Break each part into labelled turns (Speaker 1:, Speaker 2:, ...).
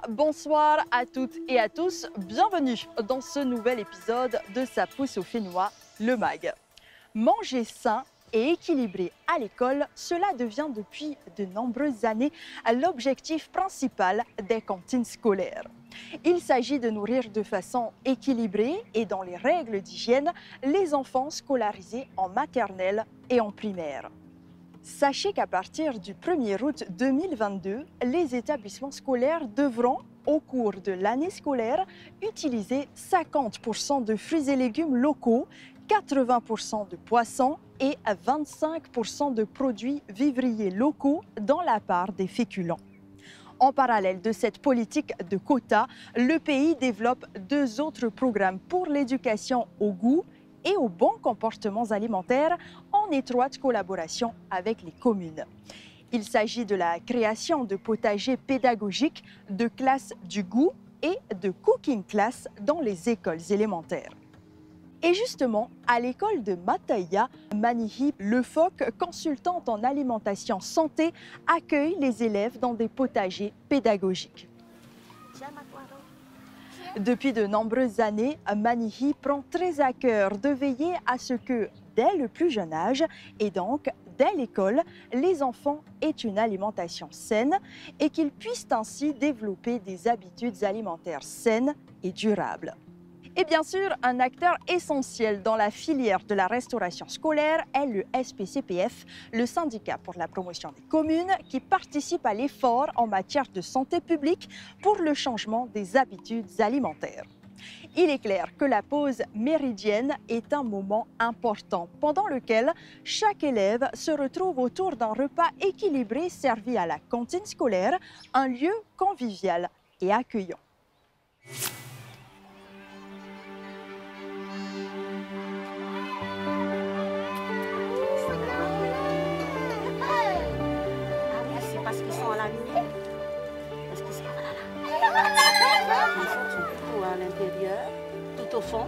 Speaker 1: bonsoir à toutes et à tous. Bienvenue dans ce nouvel épisode de Ça pousse au Fénois, le MAG. Manger sain et équilibré à l'école, cela devient depuis de nombreuses années l'objectif principal des cantines scolaires. Il s'agit de nourrir de façon équilibrée et dans les règles d'hygiène les enfants scolarisés en maternelle et en primaire. Sachez qu'à partir du 1er août 2022, les établissements scolaires devront, au cours de l'année scolaire, utiliser 50% de fruits et légumes locaux, 80% de poissons et 25% de produits vivriers locaux dans la part des féculents. En parallèle de cette politique de quotas, le pays développe deux autres programmes pour l'éducation au goût et aux bons comportements alimentaires en étroite collaboration avec les communes. Il s'agit de la création de potagers pédagogiques, de classes du goût et de cooking class dans les écoles élémentaires. Et justement, à l'école de Mataïa, Manihi Le Phoque, consultante en alimentation santé, accueille les élèves dans des potagers pédagogiques. Depuis de nombreuses années, Manihi prend très à cœur de veiller à ce que, dès le plus jeune âge, et donc dès l'école, les enfants aient une alimentation saine et qu'ils puissent ainsi développer des habitudes alimentaires saines et durables. Et bien sûr, un acteur essentiel dans la filière de la restauration scolaire est le SPCPF, le syndicat pour la promotion des communes, qui participe à l'effort en matière de santé publique pour le changement des habitudes alimentaires. Il est clair que la pause méridienne est un moment important pendant lequel chaque élève se retrouve autour d'un repas équilibré servi à la cantine scolaire, un lieu convivial et accueillant.
Speaker 2: Parce qu'ils sont à la lumière. Parce qu'ils sont là. Ils sont tout à l'intérieur, tout au fond.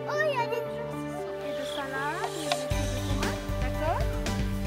Speaker 3: Oh, il y a des trucs ici.
Speaker 2: Et de salade, et de tomates. D'accord.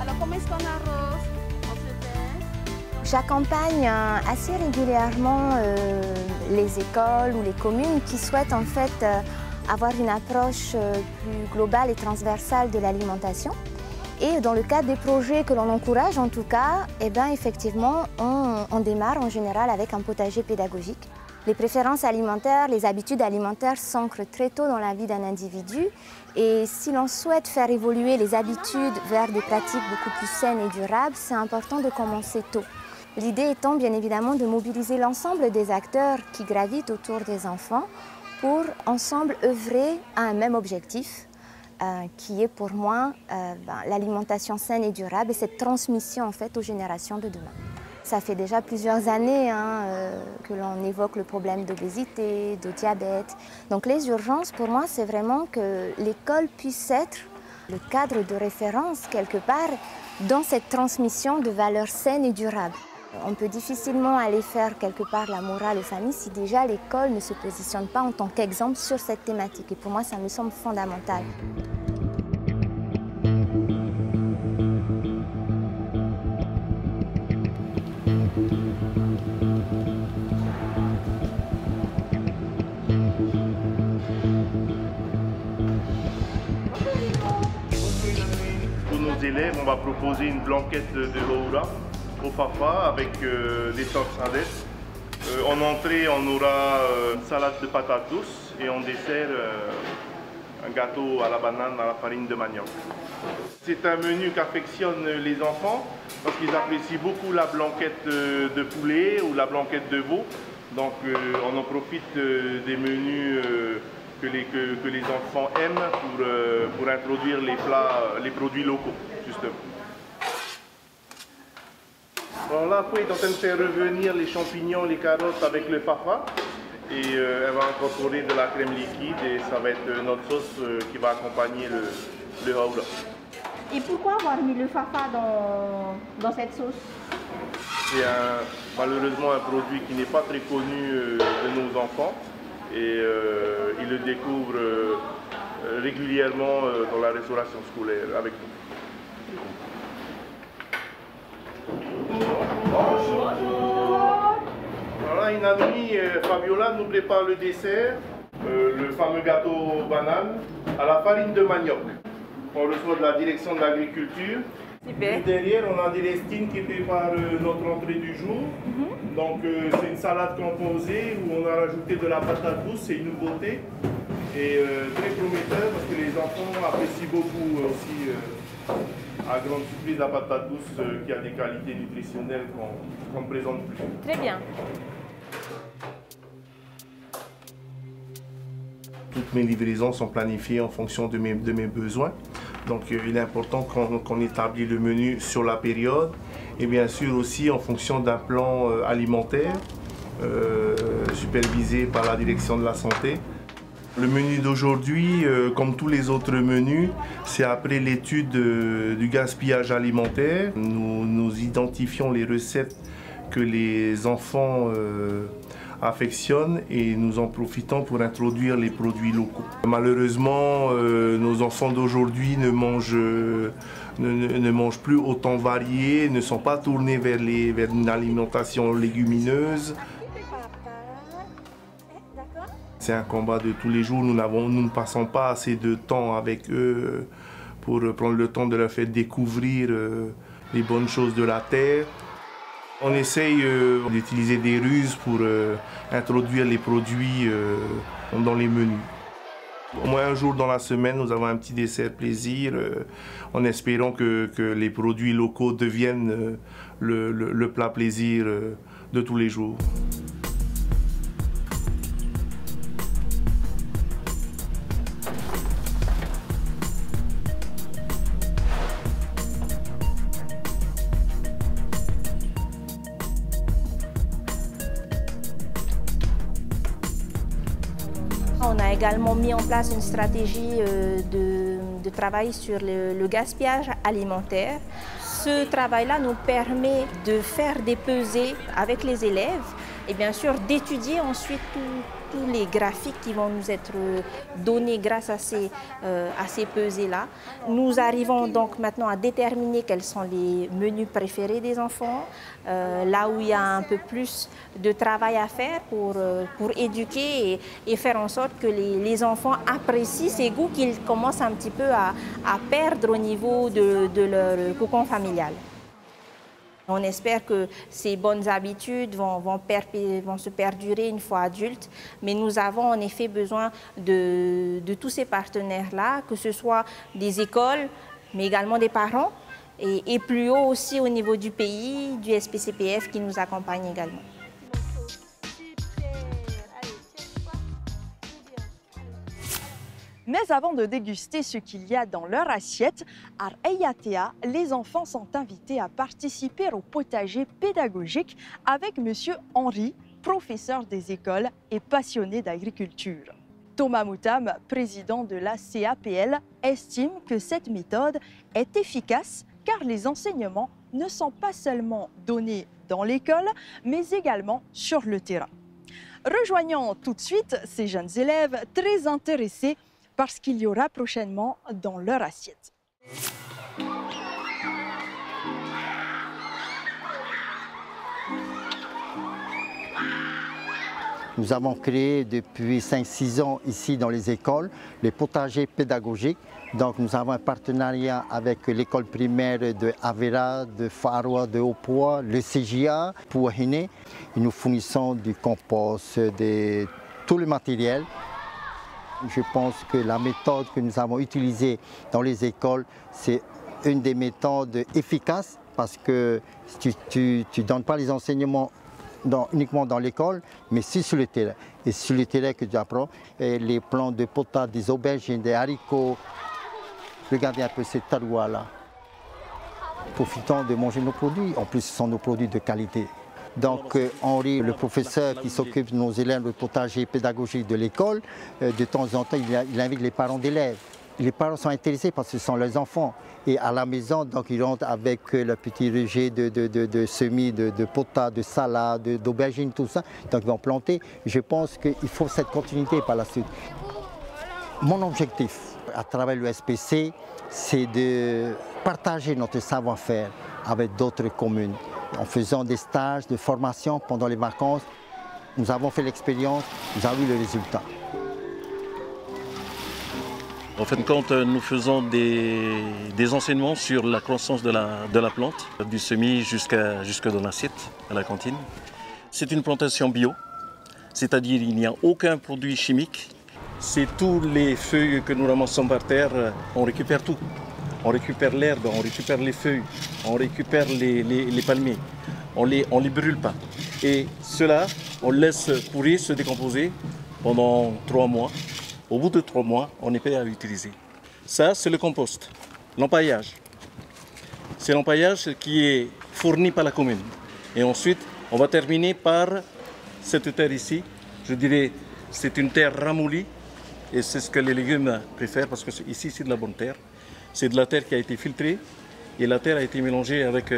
Speaker 2: Alors, comment est-ce qu'on arrose? On se fait.
Speaker 4: J'accompagne assez régulièrement les écoles ou les communes qui souhaitent en fait avoir une approche plus globale et transversale de l'alimentation. Et dans le cadre des projets que l'on encourage, en tout cas, eh bien, effectivement, on démarre en général avec un potager pédagogique. Les préférences alimentaires, les habitudes alimentaires s'ancrent très tôt dans la vie d'un individu. Et si l'on souhaite faire évoluer les habitudes vers des pratiques beaucoup plus saines et durables, c'est important de commencer tôt. L'idée étant bien évidemment de mobiliser l'ensemble des acteurs qui gravitent autour des enfants pour ensemble œuvrer à un même objectif, qui est pour moi l'alimentation saine et durable et cette transmission en fait aux générations de demain. Ça fait déjà plusieurs années que l'on évoque le problème d'obésité, de diabète. Donc les urgences pour moi c'est vraiment que l'école puisse être le cadre de référence quelque part dans cette transmission de valeurs saines et durables. On peut difficilement aller faire quelque part la morale aux familles si déjà l'école ne se positionne pas en tant qu'exemple sur cette thématique. Et pour moi, ça me semble fondamental.
Speaker 5: Pour nos élèves, on va proposer une blanquette de haoura au fafa avec des sauces. En entrée, on aura une salade de patates douces et en dessert, un gâteau à la banane à la farine de manioc. C'est un menu qu'affectionnent les enfants parce qu'ils apprécient beaucoup la blanquette de poulet ou la blanquette de veau. Donc on en profite des menus que les enfants aiment pour introduire les plats, les produits locaux, justement. Alors là, après, il est en train de faire revenir les champignons, les carottes avec le fafa. Et elle va incorporer de la crème liquide et ça va être notre sauce qui va accompagner le haoura.
Speaker 3: Et pourquoi avoir mis le fafa dans cette sauce?
Speaker 5: C'est malheureusement un produit qui n'est pas très connu de nos enfants et ils le découvrent régulièrement dans la restauration scolaire avec nous. Alors là, une amie, Fabiola, nous prépare le dessert, le fameux gâteau banane, à la farine de manioc. On reçoit de la direction de l'agriculture.
Speaker 1: Super.
Speaker 5: Derrière, on a Délestine qui prépare notre entrée du jour. Donc, c'est une salade composée où on a rajouté de la patate douce, c'est une nouveauté. Et très prometteur parce que les enfants apprécient beaucoup aussi, à grande surprise, la patate douce qui a des qualités nutritionnelles qu'on ne présente plus.
Speaker 1: Très bien.
Speaker 5: Toutes mes livraisons sont planifiées en fonction de mes besoins. Donc il est important qu'on établit le menu sur la période et bien sûr aussi en fonction d'un plan alimentaire supervisé par la direction de la santé. Le menu d'aujourd'hui, comme tous les autres menus, c'est après l'étude du gaspillage alimentaire. Nous identifions les recettes que les enfants affectionnent et nous en profitons pour introduire les produits locaux. Malheureusement, nos enfants d'aujourd'hui ne mangent plus autant varié, ne sont pas tournés vers une alimentation légumineuse. C'est un combat de tous les jours, nous ne passons pas assez de temps avec eux pour prendre le temps de leur faire découvrir les bonnes choses de la terre. On essaye d'utiliser des ruses pour introduire les produits dans les menus. Au moins un jour dans la semaine, nous avons un petit dessert plaisir en espérant que les produits locaux deviennent le plat plaisir de tous les jours.
Speaker 4: On a également mis en place une stratégie de travail sur le gaspillage alimentaire. Ce travail-là nous permet de faire des pesées avec les élèves et bien sûr d'étudier ensuite tous les graphiques qui vont nous être donnés grâce à ces pesées-là. Nous arrivons donc maintenant à déterminer quels sont les menus préférés des enfants, là où il y a un peu plus de travail à faire pour éduquer et faire en sorte que les enfants apprécient ces goûts qu'ils commencent un petit peu à perdre au niveau de leur cocon familial. On espère que ces bonnes habitudes vont se perdurer une fois adultes, mais nous avons en effet besoin de tous ces partenaires-là, que ce soit des écoles, mais également des parents, et plus haut aussi au niveau du pays, du SPCPF qui nous accompagne également.
Speaker 1: Mais avant de déguster ce qu'il y a dans leur assiette, à Ayatea, les enfants sont invités à participer au potager pédagogique avec M. Henry, professeur des écoles et passionné d'agriculture. Thomas Moutam, président de la CAPL, estime que cette méthode est efficace car les enseignements ne sont pas seulement donnés dans l'école, mais également sur le terrain. Rejoignons tout de suite ces jeunes élèves très intéressés par ce qu'il y aura prochainement dans leur assiette.
Speaker 6: Nous avons créé depuis 5-6 ans ici dans les écoles les potagers pédagogiques. Donc nous avons un partenariat avec l'école primaire de Avera, de Faroua, de Opoa, le CJA pour Hine. Nous fournissons du compost, tout le matériel. Je pense que la méthode que nous avons utilisée dans les écoles, c'est une des méthodes efficaces parce que tu ne donnes pas les enseignements uniquement dans l'école, mais c'est sur le terrain. Et sur le terrain que tu apprends, et les plants de potats, des aubergines, des haricots. Regardez un peu cette taroua-là. Profitons de manger nos produits. En plus, ce sont nos produits de qualité. Donc Henri, le professeur qui s'occupe de nos élèves du potager pédagogique de l'école, de temps en temps, il invite les parents d'élèves. Les parents sont intéressés parce que ce sont leurs enfants. Et à la maison, donc, ils rentrent avec le petit rejet de semis, de potas, de salade, d'aubergines, tout ça. Donc ils vont planter. Je pense qu'il faut cette continuité par la suite. Mon objectif à travers le SPC, c'est de partager notre savoir-faire avec d'autres communes, en faisant des stages de formation pendant les vacances. Nous avons fait l'expérience, nous avons eu le résultat.
Speaker 7: En fin de compte, nous faisons des enseignements sur la croissance de la plante, du semis jusque dans l'assiette, à la cantine. C'est une plantation bio, c'est-à-dire il n'y a aucun produit chimique. C'est tous les feuilles que nous ramassons par terre, on récupère tout. On récupère l'herbe, on récupère les feuilles, on récupère les palmiers. On les brûle pas. Et cela, on laisse pourrir, se décomposer pendant 3 mois. Au bout de 3 mois, on est prêt à l'utiliser. Ça, c'est le compost, l'empaillage. C'est l'empaillage qui est fourni par la commune. Et ensuite, on va terminer par cette terre ici. Je dirais, c'est une terre ramollie. Et c'est ce que les légumes préfèrent parce que ici, c'est de la bonne terre. C'est de la terre qui a été filtrée. Et la terre a été mélangée avec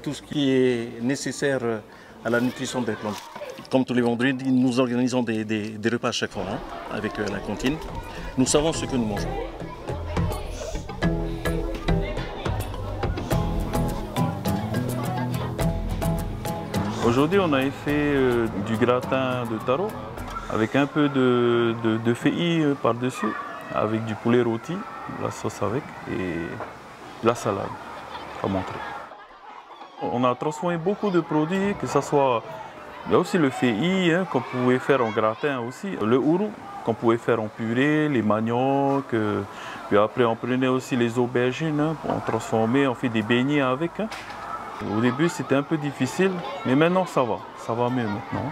Speaker 7: tout ce qui est nécessaire à la nutrition des plantes. Comme tous les vendredis, nous organisons des repas chaque fois hein, avec la cantine. Nous savons ce que nous mangeons.
Speaker 8: Aujourd'hui, on avait fait du gratin de taro avec un peu de feuillis par-dessus, avec du poulet rôti, la sauce avec et la salade à montrer. On a transformé beaucoup de produits, que ce soit il y a aussi le feuillis hein, qu'on pouvait faire en gratin aussi, le ourou qu'on pouvait faire en purée, les maniocs, puis après on prenait aussi les aubergines, hein, on transformait, on fait des beignets avec. Hein. Au début c'était un peu difficile, mais maintenant ça va mieux maintenant.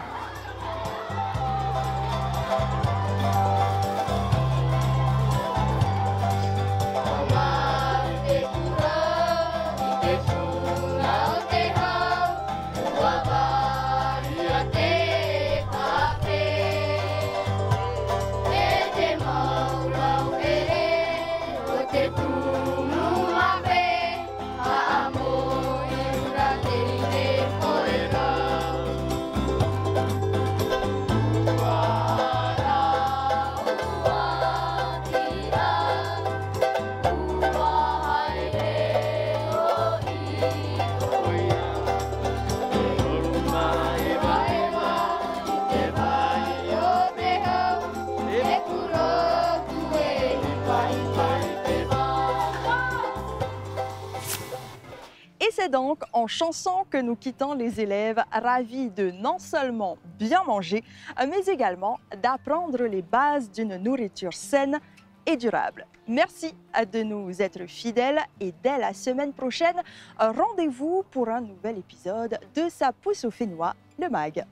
Speaker 1: C'est donc en chanson que nous quittons les élèves ravis de non seulement bien manger, mais également d'apprendre les bases d'une nourriture saine et durable. Merci de nous être fidèles et dès la semaine prochaine, rendez-vous pour un nouvel épisode de Sa pousse au Fénois, le MAG.